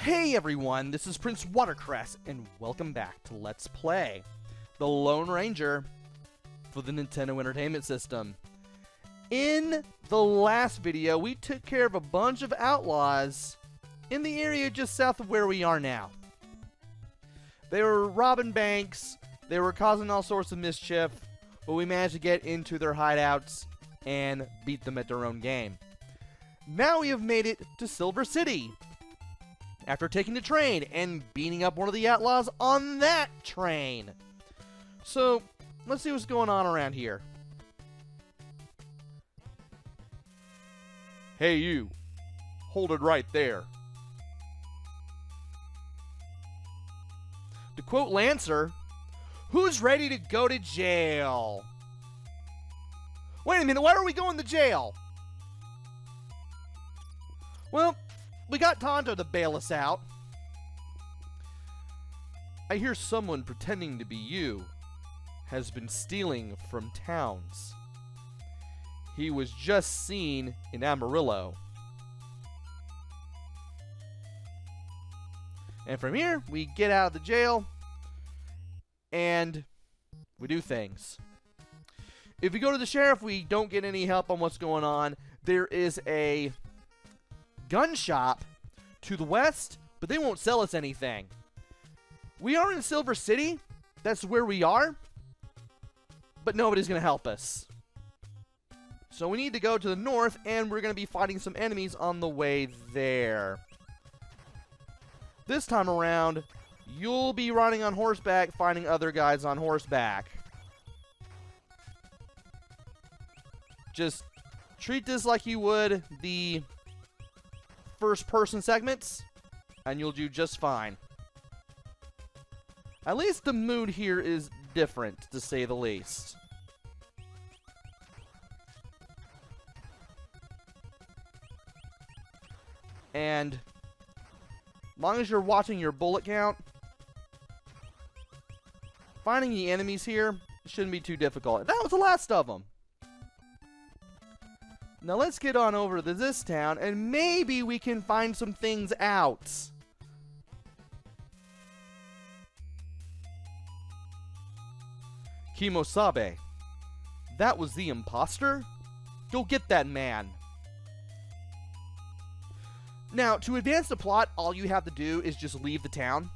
Hey everyone, this is PrinceWatercress, and welcome back to Let's Play The Lone Ranger for the Nintendo Entertainment System. In the last video, we took care of a bunch of outlaws in the area just south of where we are now. They were robbing banks, they were causing all sorts of mischief, but we managed to get into their hideouts and beat them at their own game. Now we have made it to Silver City, after taking the train and beating up one of the outlaws on that train. So, let's see what's going on around here. Hey you, hold it right there. To quote Lancer, who's ready to go to jail? Wait a minute, why are we going to jail? Well, we got Tonto to bail us out. I hear someone pretending to be you has been stealing from towns. He was just seen in Amarillo. And from here, we get out of the jail and we do things. If we go to the sheriff, we don't get any help on what's going on. There is a gun shop to the west, but they won't sell us anything. We are in Silver City. That's where we are. But nobody's going to help us. So we need to go to the north, and we're going to be fighting some enemies on the way there. This time around, you'll be riding on horseback, fighting other guys on horseback. Just treat this like you would the first-person segments, and you'll do just fine. At least the mood here is different, to say the least. And as long as you're watching your bullet count, finding the enemies here shouldn't be too difficult. That was the last of them. Now let's get on over to this town, and maybe we can find some things out. Kimosabe. That was the imposter? Go get that man. Now, to advance the plot, all you have to do is just leave the town.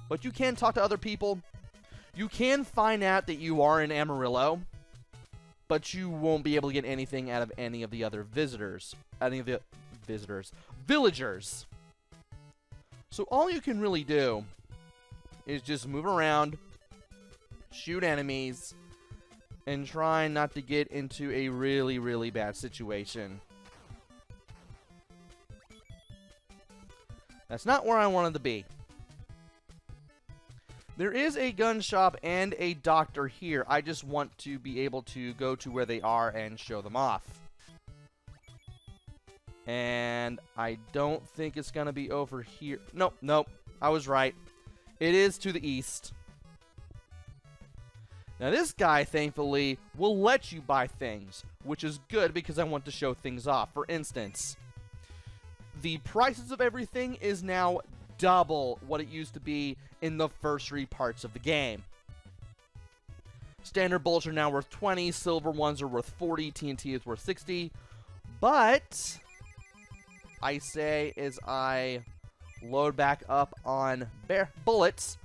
But you can talk to other people. You can find out that you are in Amarillo, but you won't be able to get anything out of any of the other visitors. Villagers. So all you can really do is just move around, shoot enemies, and try not to get into a really, really bad situation. That's not where I wanted to be. There is a gun shop and a doctor here. I just want to be able to go to where they are and show them off. And I don't think it's going to be over here. Nope. I was right. It is to the east. Now this guy, thankfully, will let you buy things, which is good because I want to show things off. For instance, the prices of everything is now double what it used to be in the first 3 parts of the game. Standard bullets are now worth 20, silver ones are worth 40, TNT is worth 60, but I say as I load back up on bullets,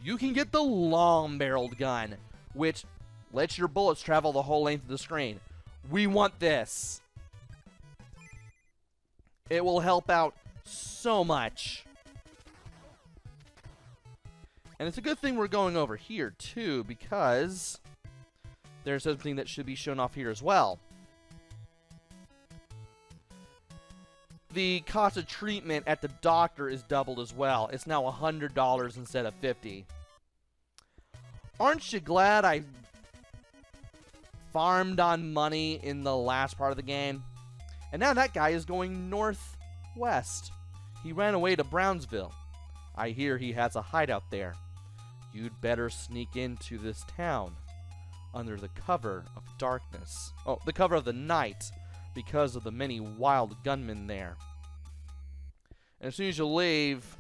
you can get the long-barreled gun, which lets your bullets travel the whole length of the screen. We want this. It will help out so much. And it's a good thing we're going over here, too, because there's something that should be shown off here as well. The cost of treatment at the doctor is doubled as well. It's now $100 instead of $50. Aren't you glad I farmed on money in the last part of the game? And now that guy is going northwest. He ran away to Brownsville. I hear he has a hideout there. You'd better sneak into this town under the cover of darkness. Oh, the cover of the night, because of the many wild gunmen there. And as soon as you leave,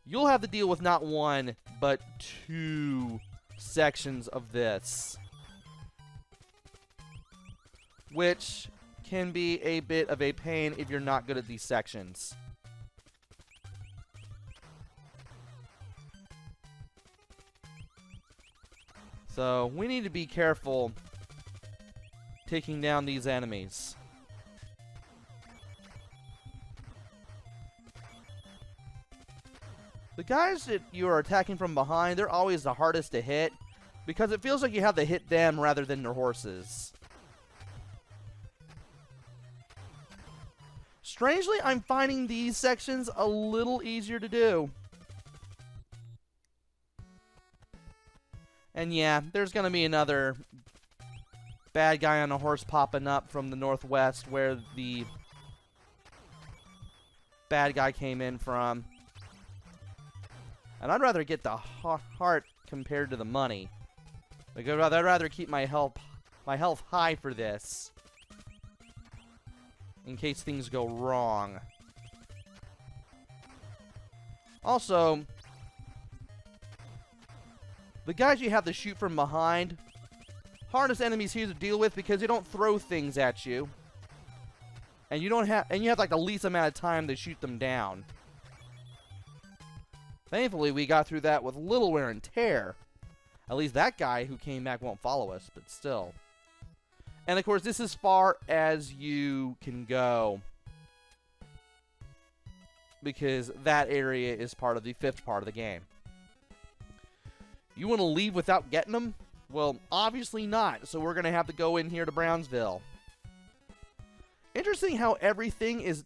you'll have to deal with not one, but 2 sections of this, which can be a bit of a pain if you're not good at these sections. So we need to be careful taking down these enemies. The guys that you are attacking from behind, they're always the hardest to hit because it feels like you have to hit them rather than their horses. Strangely, I'm finding these sections a little easier to do. And yeah, there's going to be another bad guy on a horse popping up from the northwest where the bad guy came in from. And I'd rather get the heart compared to the money. Like, I'd rather keep my health high for this, in case things go wrong. Also, the guys you have to shoot from behind, hardest enemies here to deal with because they don't throw things at you, and you have like the least amount of time to shoot them down. Thankfully, we got through that with little wear and tear. At least that guy who came back won't follow us, but still. And of course, this is as far as you can go, because that area is part of the 5th part of the game. You want to leave without getting them? Well, obviously not, so we're going to have to go in here to Brownsville. Interesting how everything is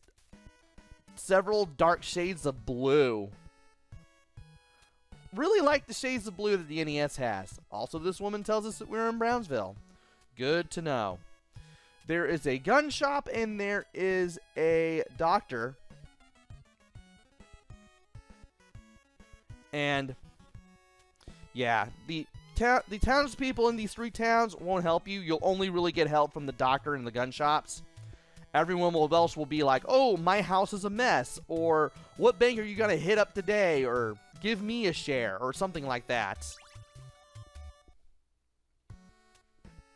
several dark shades of blue. Really like the shades of blue that the NES has. Also, this woman tells us that we're in Brownsville. Good to know. There is a gun shop and there is a doctor. And yeah, the townspeople in these 3 towns won't help you. You'll only really get help from the doctor and the gun shops. Everyone else will be like, oh, my house is a mess, or what bank are you going to hit up today, or give me a share, or something like that.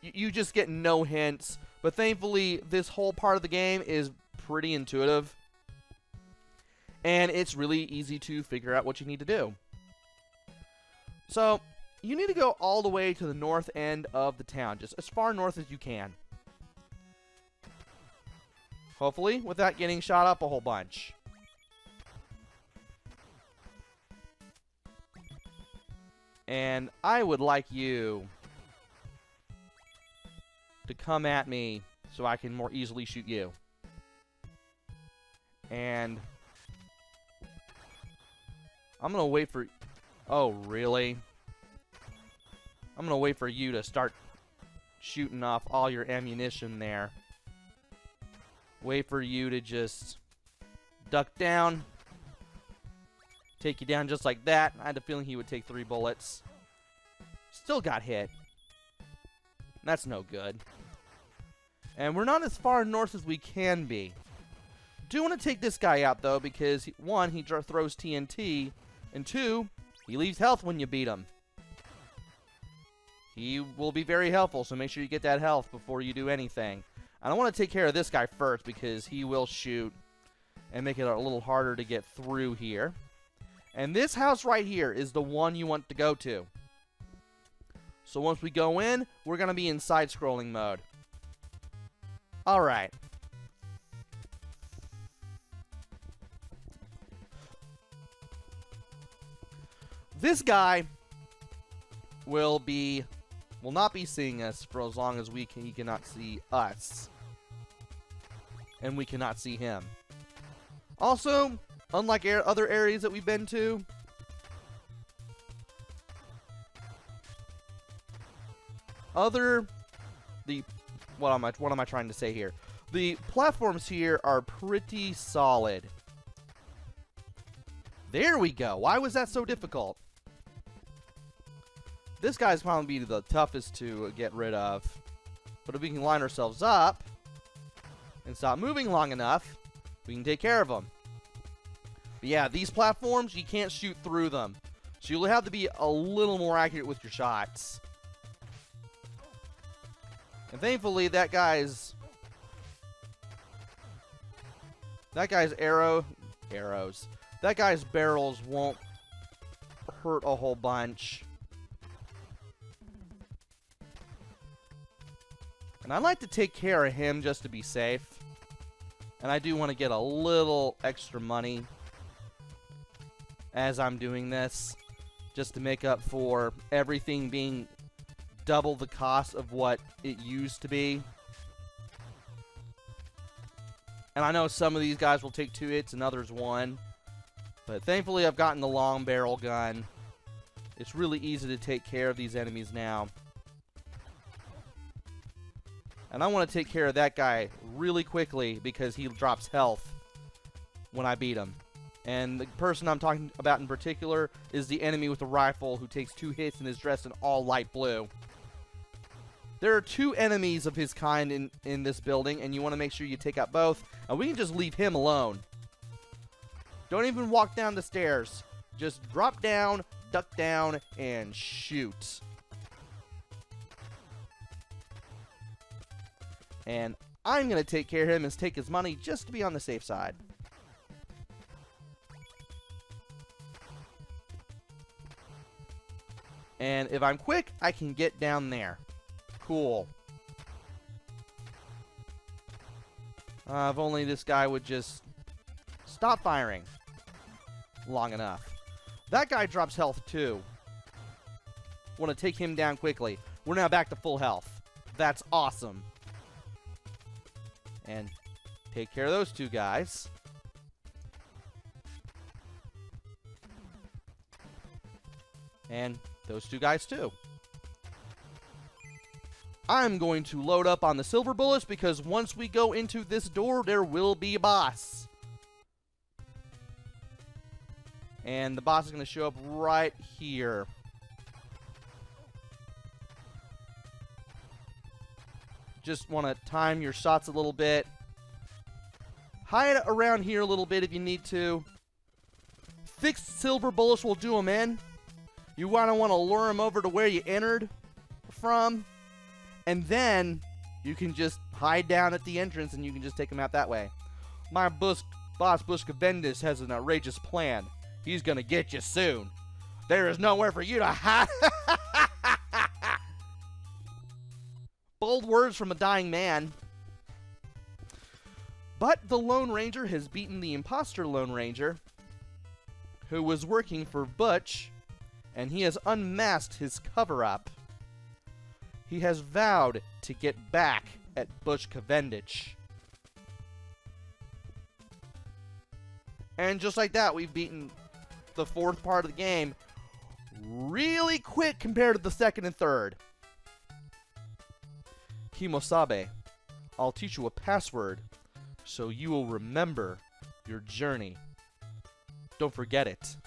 You just get no hints, but thankfully this whole part of the game is pretty intuitive, and it's really easy to figure out what you need to do. So, you need to go all the way to the north end of the town, just as far north as you can. Hopefully, without getting shot up a whole bunch. And I would like you to come at me so I can more easily shoot you. And I'm going to wait for... Oh, really? I'm going to wait for you to start shooting off all your ammunition there. Wait for you to just duck down. Take you down just like that. I had a feeling he would take 3 bullets. Still got hit. That's no good. And we're not as far north as we can be. Do want to take this guy out, though, because 1, he throws TNT, and 2, he leaves health when you beat him. He will be very helpful, so make sure you get that health before you do anything. And I want to take care of this guy first, because he will shoot and make it a little harder to get through here. And this house right here is the one you want to go to. So once we go in, we're going to be in side-scrolling mode. Alright. This guy will not be seeing us for as long as he cannot see us. And we cannot see him. Also, unlike other areas that we've been to, what am I trying to say here? The platforms here are pretty solid. There we go. Why was that so difficult? This guy's probably the toughest to get rid of. But if we can line ourselves up and stop moving long enough, we can take care of him. But yeah, these platforms, you can't shoot through them. So you'll have to be a little more accurate with your shots. And thankfully, that guy's arrows. That guy's barrels won't hurt a whole bunch. And I like to take care of him just to be safe. And I do want to get a little extra money as I'm doing this, just to make up for everything being double the cost of what it used to be. And I know some of these guys will take 2 hits and others 1. But thankfully I've gotten the long barrel gun. It's really easy to take care of these enemies now. And I want to take care of that guy really quickly because he drops health when I beat him. And the person I'm talking about in particular is the enemy with the rifle who takes 2 hits and is dressed in all light blue. There are 2 enemies of his kind in this building, and you want to make sure you take out both. And we can just leave him alone. Don't even walk down the stairs. Just drop down, duck down, and shoot. And I'm going to take care of him and take his money just to be on the safe side. And if I'm quick, I can get down there. Cool. If only this guy would just stop firing long enough. That guy drops health too. Want to take him down quickly. We're now back to full health. That's awesome. And take care of those 2 guys. And those 2 guys too. I'm going to load up on the silver bullets because once we go into this door, there will be a boss. And the boss is going to show up right here. Just want to time your shots a little bit. Hide around here a little bit if you need to. Fixed silver bullets will do them in. You want to lure them over to where you entered from. And then you can just hide down at the entrance and you can just take them out that way. My boss Bushka has an outrageous plan. He's going to get you soon. There is nowhere for you to hide. Bold words from a dying man. But the Lone Ranger has beaten the imposter Lone Ranger, who was working for Butch, and he has unmasked his cover-up. He has vowed to get back at Butch Cavendish. And just like that, we've beaten the 4th part of the game really quick compared to the 2nd and 3rd. Kimosabe, I'll teach you a password so you will remember your journey. Don't forget it.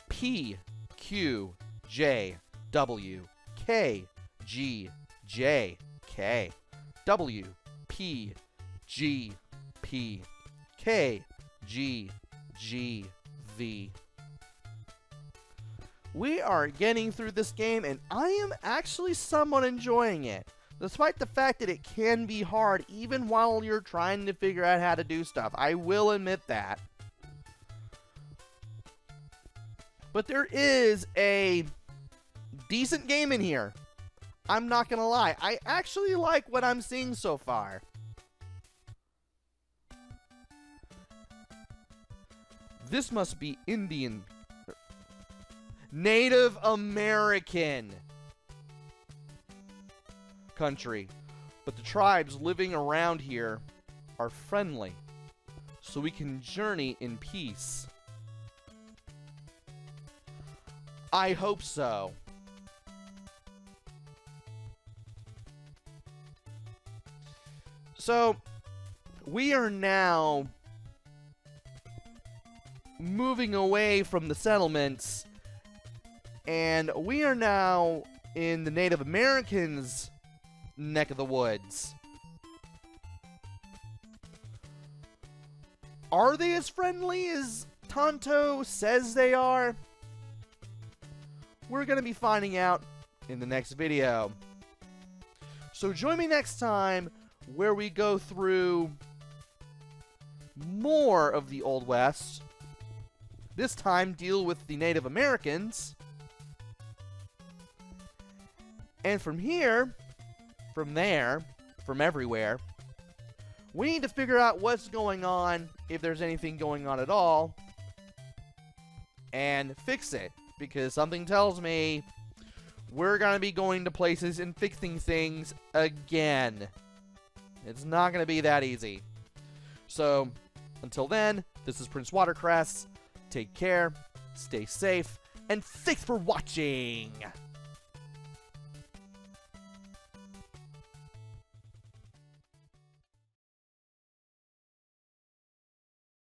P, Q, J, W, K, G, J, K, W, P, G, P, K, G, G, V. We are getting through this game, and I am actually somewhat enjoying it, despite the fact that it can be hard even while you're trying to figure out how to do stuff. I will admit that. But there is a decent game in here. I'm not gonna lie. I actually like what I'm seeing so far. This must be Indian. Native American country. But the tribes living around here are friendly, so we can journey in peace. I hope so. So, we are now moving away from the settlements, and we are now in the Native Americans' neck of the woods. Are they as friendly as Tonto says they are? We're going to be finding out in the next video. So join me next time where we go through more of the Old West. This time deal with the Native Americans. And from here, from there, from everywhere, we need to figure out what's going on, if there's anything going on at all, and fix it. Because something tells me we're going to be going to places and fixing things again. It's not going to be that easy. So, until then, this is PrinceWatercress. Take care, stay safe, and thanks for watching!